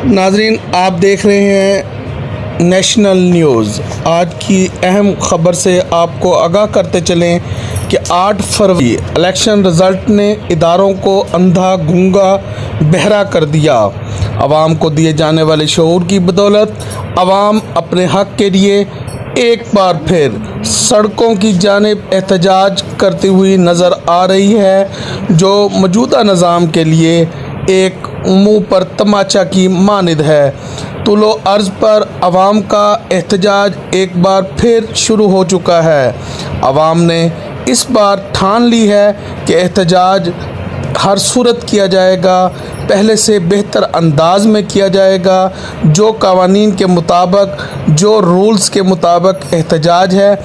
नाजरीन, आप देख रहे हैं नेशनल न्यूज़। आज की अहम खबर से आपको आगाह करते चलें कि 8 फरवरी इलेक्शन रिज़ल्ट ने इदारों को अंधा गूंगा बहरा कर दिया। आवाम को दिए जाने वाले शऊर की बदौलत आवाम अपने हक़ के लिए एक बार फिर सड़कों की जानिब एहतजाज करती हुई नज़र आ रही है, जो मौजूदा निज़ाम के लिए एक मुंह पर तमाचा की मानिद है। तुलो अर्ज़ पर आवाम का एहतजाज एक बार फिर शुरू हो चुका है। आवाम ने इस बार ठान ली है कि एहतजाज हर सूरत किया जाएगा, पहले से बेहतर अंदाज में किया जाएगा। जो कवानीन के मुताबिक, जो रूल्स के मुताबिक एहतजाज है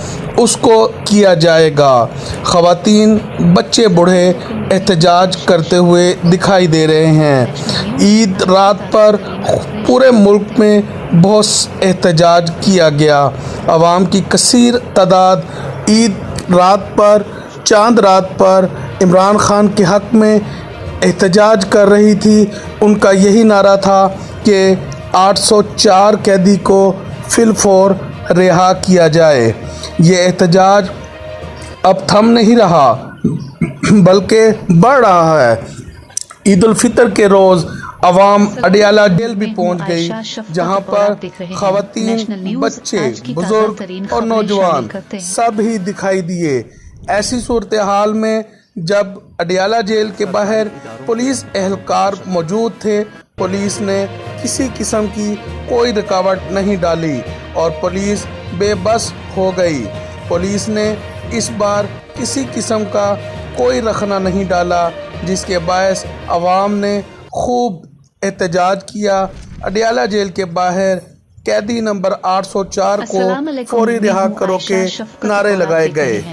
उसको किया जाएगा। ख़वातीन, बच्चे, बूढ़े एहतजाज करते हुए दिखाई दे रहे हैं। ईद रात पर पूरे मुल्क में बहुत एहतजाज किया गया। आवाम की कसीर तादाद ईद रात पर, चांद रात पर इमरान खान के हक़ में एहतजाज कर रही थी। उनका यही नारा था कि 804 कैदी को फिलफौर रिहा किया जाए। ये एहतजाज अब थम नहीं रहा बल्कि बढ़ रहा है। ईद उल फितर के रोज़ अवाम अडियाला जेल भी पहुंच गई, जहां पर ख़वातीन, बच्चे, बुजुर्ग और नौजवान सब ही दिखाई दिए। ऐसी सूरत हाल में जब अडियाला जेल के बाहर पुलिस एहलकार मौजूद थे, पुलिस ने किसी किस्म की कोई रुकावट नहीं डाली और पुलिस बेबस हो गई। पुलिस ने इस बार किसी किस्म का कोई रखना नहीं डाला, जिसके बायस अवाम ने खूब एहतजाज किया। अडियाला जेल के बाहर कैदी नंबर 804 को फौरी रिहा करो के नारे लगाए गए।